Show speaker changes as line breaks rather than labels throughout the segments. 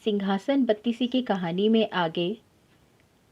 सिंहासन बत्तीसी की कहानी में आगे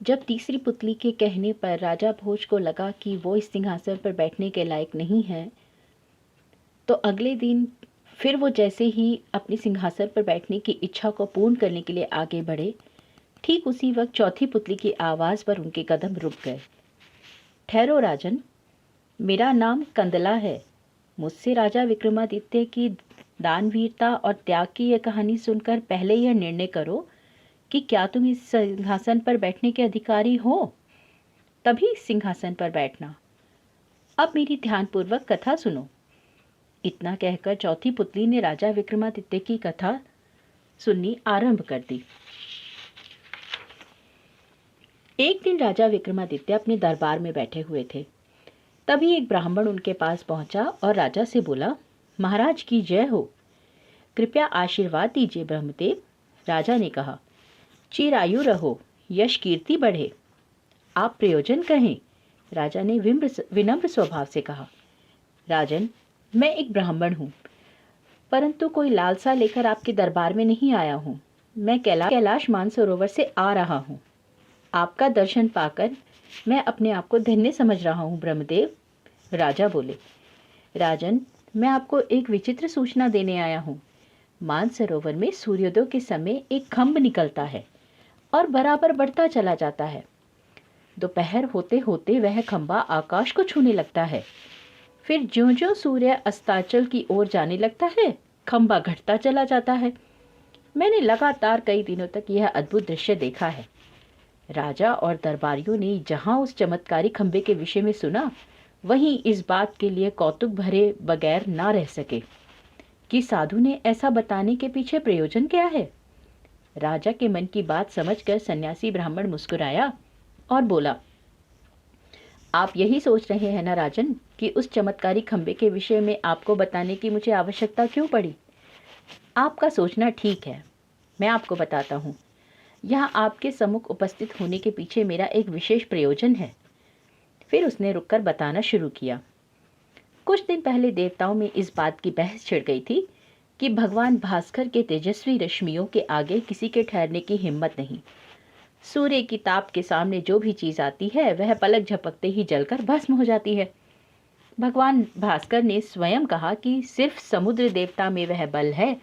जब तीसरी पुतली के कहने पर राजा भोज को लगा कि वो इस सिंहासन पर बैठने के लायक नहीं है, तो अगले दिन फिर वो जैसे ही अपने सिंहासन पर बैठने की इच्छा को पूर्ण करने के लिए आगे बढ़े, ठीक उसी वक्त चौथी पुतली की आवाज़ पर उनके कदम रुक गए। ठहरो राजन, मेरा नाम कंदला है। मुझसे राजा विक्रमादित्य की दानवीरता और त्याग की यह कहानी सुनकर पहले यह निर्णय करो कि क्या तुम इस सिंहासन पर बैठने के अधिकारी हो, तभी सिंहासन पर बैठना। अब मेरी ध्यानपूर्वक कथा सुनो। इतना कहकर चौथी पुतली ने राजा विक्रमादित्य की कथा सुननी आरंभ कर दी। एक दिन राजा विक्रमादित्य अपने दरबार में बैठे हुए थे। तभी एक ब्राह्मण उनके पास पहुंचा और राजा से बोला, महाराज की जय हो, कृपया आशीर्वाद दीजिए ब्रह्मदेव। राजा ने कहा, चिरायु रहो, यश कीर्ति बढ़े। आप प्रयोजन कहें। राजा ने विनम्र स्वभाव से कहा, राजन, मैं एक ब्राह्मण हूँ, परंतु कोई लालसा लेकर आपके दरबार में नहीं आया हूँ। मैं कैलाश मानसरोवर से आ रहा हूँ। आपका दर्शन पाकर मैं अपने आप को धन्य समझ रहा हूँ ब्रह्मदेव। राजा बोले, राजन, मैं आपको एक विचित्र सूचना देने आया हूँ। मानसरोवर में सूर्योदय के समय एक खम्भ निकलता है और बराबर बढ़ता चला जाता है। दोपहर होते होते वह खंबा आकाश को छूने लगता है। फिर ज्यों-ज्यों सूर्य अस्ताचल की ओर जाने लगता है, खंबा घटता चला जाता है। मैंने लगातार कई दिनों तक यह अद्भुत दृश्य देखा है। राजा और दरबारियों ने जहां उस चमत्कारी खंबे के विषय में सुना, वहीं इस बात के लिए कौतुक भरे बगैर ना रह सके कि साधु ने ऐसा बताने के पीछे प्रयोजन क्या है। राजा के मन की बात समझकर सन्यासी ब्राह्मण मुस्कुराया और बोला, आप यही सोच रहे हैं ना राजन कि उस चमत्कारी खंबे के विषय में आपको बताने की मुझे आवश्यकता क्यों पड़ी। आपका सोचना ठीक है, मैं आपको बताता हूँ। यहाँ आपके सम्मुख उपस्थित होने के पीछे मेरा एक विशेष प्रयोजन है। फिर उसने रुककर बताना शुरू किया। कुछ दिन पहले देवताओं में इस बात की बहस छिड़ गई थी कि भगवान भास्कर के तेजस्वी रश्मियों के आगे किसी के ठहरने की हिम्मत नहीं। सूर्य की ताप के सामने जो भी चीज आती है वह पलक झपकते ही जलकर भस्म हो जाती है। भगवान भास्कर ने स्वयं कहा कि सिर्फ समुद्र देवता में वह बल है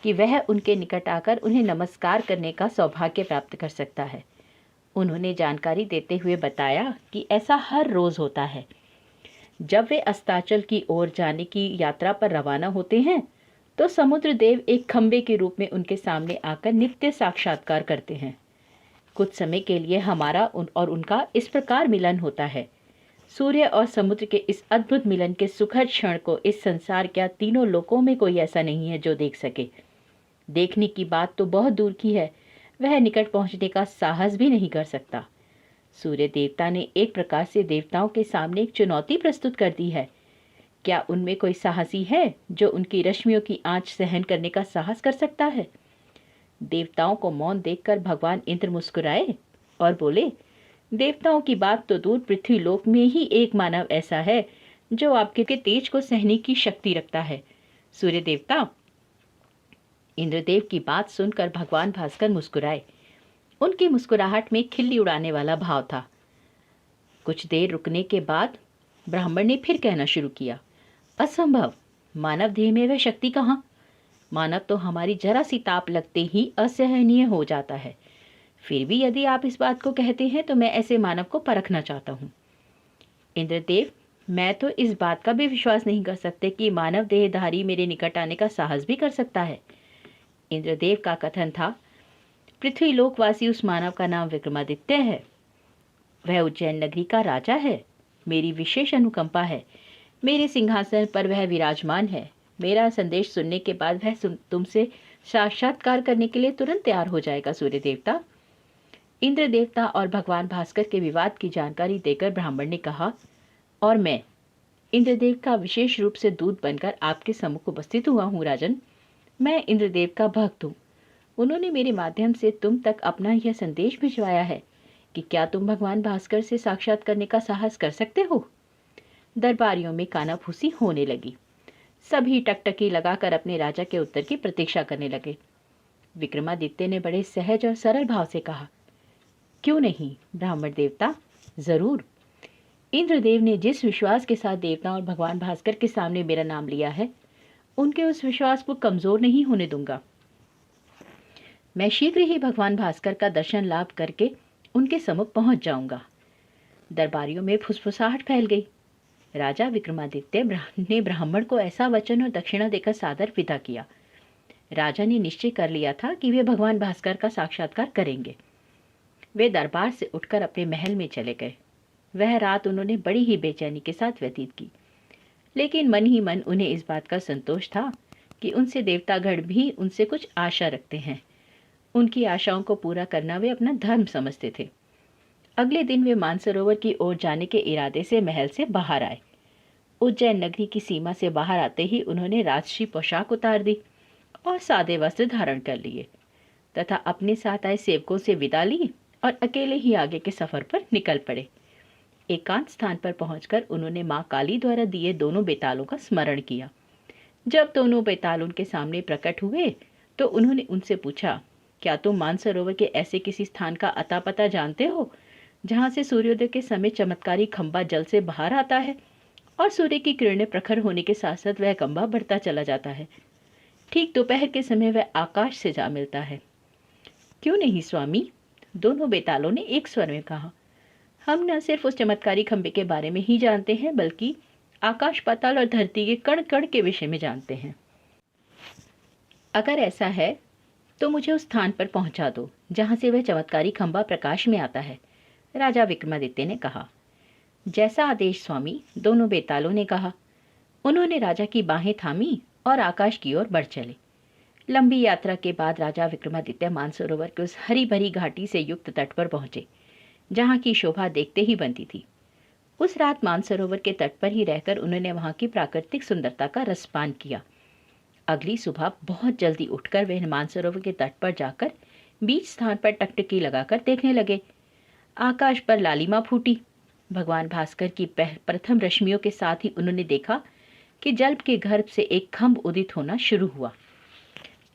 कि वह उनके निकट आकर उन्हें नमस्कार करने का सौभाग्य प्राप्त कर सकता है। उन्होंने जानकारी देते हुए बताया कि ऐसा हर रोज होता है। जब वे अस्ताचल की ओर जाने की यात्रा पर रवाना होते हैं, तो समुद्र देव एक खंबे के रूप में उनके सामने आकर नित्य साक्षात्कार करते हैं। कुछ समय के लिए हमारा और उनका इस प्रकार मिलन होता है। सूर्य और समुद्र के इस अद्भुत मिलन के सुखद क्षण को इस संसार क्या तीनों लोकों में कोई ऐसा नहीं है जो देख सके। देखने की बात तो बहुत दूर की है, वह निकट पहुंचने का साहस भी नहीं कर सकता। सूर्य देवता ने एक प्रकार से देवताओं के सामने एक चुनौती प्रस्तुत कर दी है। क्या उनमें कोई साहसी है जो उनकी रश्मियों की आंच सहन करने का साहस कर सकता है। देवताओं को मौन देखकर भगवान इंद्र मुस्कुराए और बोले, देवताओं की बात तो दूर, पृथ्वी लोक में ही एक मानव ऐसा है जो आपके के तेज को सहने की शक्ति रखता है। सूर्य देवता। इंद्रदेव की बात सुनकर भगवान भास्कर मुस्कुराए। उनकी मुस्कुराहट में खिल्ली उड़ाने वाला भाव था। कुछ देर रुकने के बाद ब्राह्मण ने फिर कहना शुरू किया, असंभव, मानव देह में वह शक्ति कहाँ। मानव तो हमारी जरा सी ताप लगते ही असहनीय हो जाता है। फिर भी यदि आप इस बात को कहते हैं तो मैं ऐसे मानव को परखना चाहता हूँ। इंद्रदेव, मैं तो इस बात का भी विश्वास नहीं कर सकते कि मानव देहधारी मेरे निकट आने का साहस भी कर सकता है। इंद्रदेव का कथन था, पृथ्वी लोकवासी उस मानव का नाम विक्रमादित्य है। वह उज्जैन नगरी का राजा है। मेरी विशेष अनुकंपा है। मेरे सिंहासन पर वह विराजमान है। मेरा संदेश सुनने के बाद वह तुमसे साक्षात्कार करने के लिए तुरंत तैयार हो जाएगा। सूर्य देवता। इंद्र देवता और भगवान भास्कर के विवाद की जानकारी देकर ब्राह्मण ने कहा, और मैं इंद्रदेव का विशेष रूप से दूत बनकर आपके सम्मुख उपस्थित हुआ हूँ राजन। मैं इंद्रदेव का भक्त हूँ। उन्होंने मेरे माध्यम से तुम तक अपना यह संदेश भिजवाया है कि क्या तुम भगवान भास्कर से साक्षात करने का साहस कर सकते हो। दरबारियों में कानाफूसी होने लगी। सभी टकटकी लगाकर अपने राजा के उत्तर की प्रतीक्षा करने लगे। विक्रमादित्य ने बड़े सहज और सरल भाव से कहा, क्यों नहीं ब्राह्मण देवता, जरूर। इंद्रदेव ने जिस विश्वास के साथ देवता और भगवान भास्कर के सामने मेरा नाम लिया है, उनके उस विश्वास को कमजोर नहीं होने दूंगा। मैं शीघ्र ही भगवान भास्कर का दर्शन लाभ करके उनके सम्मुख पहुंच जाऊंगा। दरबारियों में फुसफुसाहट फैल गई। राजा विक्रमादित्य ने ब्राह्मण को ऐसा वचन और दक्षिणा देकर सादर विदा किया। राजा ने निश्चय कर लिया था कि वे भगवान भास्कर का साक्षात्कार करेंगे। वे दरबार से उठकर अपने महल में चले गए। वह रात उन्होंने बड़ी ही बेचैनी के साथ व्यतीत की, लेकिन मन ही मन उन्हें इस बात का संतोष था कि उनसे देवतागण भी उनसे कुछ आशा रखते हैं। उनकी आशाओं को पूरा करना वे अपना धर्म समझते थे। अगले दिन वे मानसरोवर की ओर जाने के इरादे से महल से बाहर आए। उज्जैन नगरी की सीमा से बाहर आते ही उन्होंने राजसी पोशाक उतार दी और सादे वस्त्र धारण कर लिए तथा अपने साथ आए सेवकों से विदा ली और अकेले ही आगे के सफर पर निकल पड़े। एकांत स्थान पर पहुंचकर उन्होंने मां काली द्वारा दिए दोनों बेतालों का स्मरण किया। जब दोनों बेताल उनके सामने प्रकट हुए तो उन्होंने उनसे पूछा, क्या तुम मानसरोवर के ऐसे किसी स्थान का अता पता जानते हो जहां से सूर्योदय के समय चमत्कारी खंबा जल से बाहर आता है और सूर्य की किरणें प्रखर होने के साथ साथ वह खंबा बढ़ता चला जाता है। ठीक दोपहर के समय वह आकाश से जा मिलता है। क्यों नहीं स्वामी, दोनों बेतालों ने एक स्वर में कहा। हम न सिर्फ उस चमत्कारी खंबे के बारे में ही जानते हैं, बल्कि आकाश, पाताल और धरती के कण कण के विषय में जानते हैं। अगर ऐसा है तो मुझे उस स्थान पर पहुंचा दो जहां से वह चमत्कारी खंबा प्रकाश में आता है, राजा विक्रमादित्य ने कहा। जैसा आदेश स्वामी, दोनों बेतालों ने कहा। उन्होंने राजा की बाहें थामी और आकाश की ओर बढ़ चले। लंबी यात्रा के बाद राजा विक्रमादित्य मानसरोवर के उस हरी भरी घाटी से युक्त तट पर पहुंचे जहां की शोभा देखते ही बनती थी। उस रात मानसरोवर के तट पर ही रहकर उन्होंने वहां की प्राकृतिक सुंदरता का रसपान किया। अगली सुबह बहुत जल्दी उठकर वे मानसरोवर के तट पर जाकर बीच स्थान पर टकटकी लगाकर देखने लगे। आकाश पर लालिमा फूटी। भगवान भास्कर की प्रथम रश्मियों के साथ ही उन्होंने देखा कि जल के गर्भ से एक खंभ उदित होना शुरू हुआ।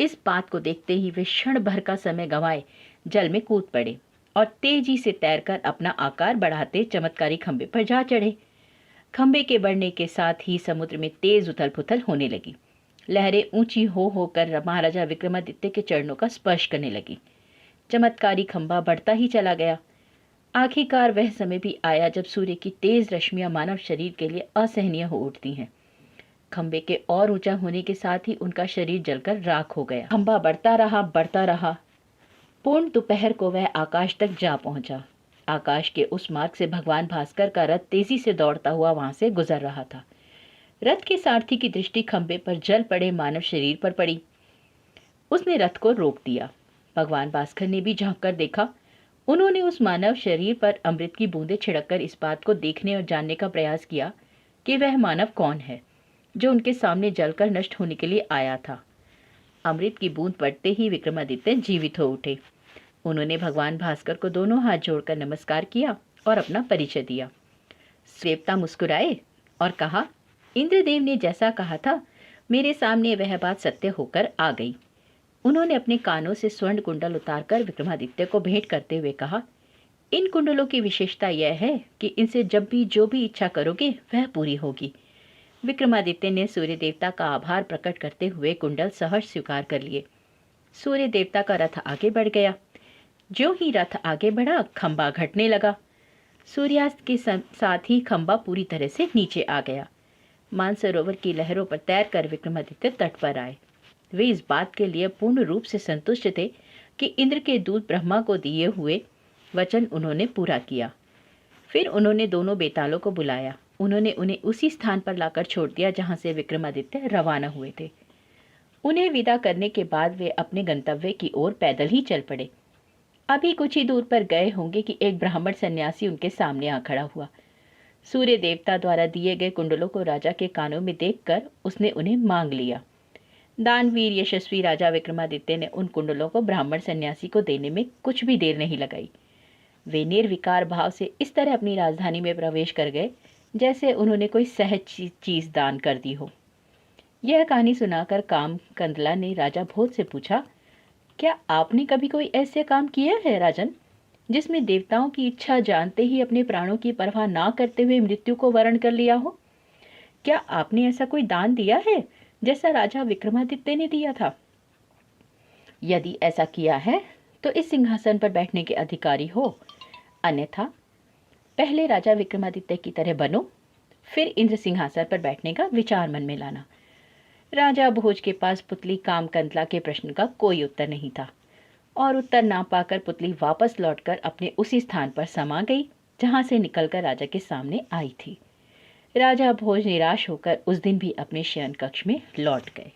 इस बात को देखते ही वे क्षण भर का समय गंवाए जल में कूद पड़े और तेजी से तैरकर अपना आकार बढ़ाते चमत्कारी खंबे पर जा चढ़े। खंबे के बढ़ने के साथ ही समुद्र में तेज उथल पुथल होने लगी। लहरें ऊंची हो होकर महाराजा विक्रमादित्य के चरणों का स्पर्श करने लगी। चमत्कारी खंबा बढ़ता ही चला गया। आखिरकार वह समय भी आया जब सूर्य की तेज रश्मियां मानव शरीर के लिए असहनीय हो उठती हैं। खंबे के और ऊंचा होने के साथ ही उनका शरीर जलकर राख हो गया। खंबा बढ़ता रहा। पूर्ण दोपहर को वह आकाश तक जा पहुंचा। आकाश के उस मार्ग से भगवान भास्कर का रथ तेजी से दौड़ता हुआ वहां से गुजर रहा था। रथ के सारथी की दृष्टि खंबे पर जल पड़े मानव शरीर पर पड़ी। उसने रथ को रोक दिया। भगवान भास्कर ने भी झांक कर देखा। उन्होंने उस मानव शरीर पर अमृत की बूंदें छिड़ककर इस बात को देखने और जानने का प्रयास किया कि वह मानव कौन है जो उनके सामने जलकर नष्ट होने के लिए आया था। अमृत की बूंद पड़ते ही विक्रमादित्य जीवित हो उठे। उन्होंने भगवान भास्कर को दोनों हाथ जोड़कर नमस्कार किया और अपना परिचय दिया। देवता मुस्कुराए और कहा, इंद्रदेव ने जैसा कहा था, मेरे सामने वह बात सत्य होकर आ गई। उन्होंने अपने कानों से स्वर्ण कुंडल उतारकर विक्रमादित्य को भेंट करते हुए कहा, इन कुंडलों की विशेषता यह है कि इनसे जब भी जो भी इच्छा करोगे वह पूरी होगी। विक्रमादित्य ने सूर्य देवता का आभार प्रकट करते हुए कुंडल सहर्ष स्वीकार कर लिए। सूर्य देवता का रथ आगे बढ़ गया। ज्यों ही रथ आगे बढ़ा, खंबा घटने लगा। सूर्यास्त के साथ ही खंबा पूरी तरह से नीचे आ गया। मानसरोवर की लहरों पर तैरकर विक्रमादित्य तट पर आए। वे इस बात के लिए पूर्ण रूप से संतुष्ट थे कि इंद्र के दूत ब्रह्मा को दिए हुए वचन उन्होंने पूरा किया। फिर उन्होंने दोनों बेतालों को बुलाया। उन्होंने उन्हें उसी स्थान पर लाकर छोड़ दिया जहां से विक्रमादित्य रवाना हुए थे। उन्हें विदा करने के बाद वे अपने गंतव्य की ओर पैदल ही चल पड़े। अभी कुछ ही दूर पर गए होंगे कि एक ब्राह्मण सन्यासी उनके सामने आ खड़ा हुआ। सूर्य देवता द्वारा दिए गए कुंडलों को राजा के कानों में देखकर उसने उन्हें मांग लिया। दानवीर यशस्वी राजा विक्रमादित्य ने उन कुंडलों को ब्राह्मण सन्यासी को देने में कुछ भी देर नहीं लगाई। वे निर्विकार भाव से इस तरह अपनी राजधानी में प्रवेश कर गए जैसे उन्होंने कोई सहज चीज दान कर दी हो। यह कहानी सुनाकर काम कंदला ने राजा भोज से पूछा, क्या आपने कभी कोई ऐसे काम किया है राजन, जिसमें देवताओं की इच्छा जानते ही अपने प्राणों की परवाह ना करते हुए मृत्यु को वरण कर लिया हो? क्या आपने ऐसा कोई दान दिया है जैसा राजा विक्रमादित्य ने दिया था? यदि ऐसा किया है तो इस सिंहासन पर बैठने के अधिकारी हो, अन्यथा पहले राजा विक्रमादित्य की तरह बनो, फिर इंद्र सिंहासन पर बैठने का विचार मन में लाना। राजा भोज के पास पुतली कामकंतला के प्रश्न का कोई उत्तर नहीं था और उत्तर ना पाकर पुतली वापस लौटकर अपने उसी स्थान पर समा गई जहां से निकलकर राजा के सामने आई थी। राजा भोज निराश होकर उस दिन भी अपने शयन कक्ष में लौट गए।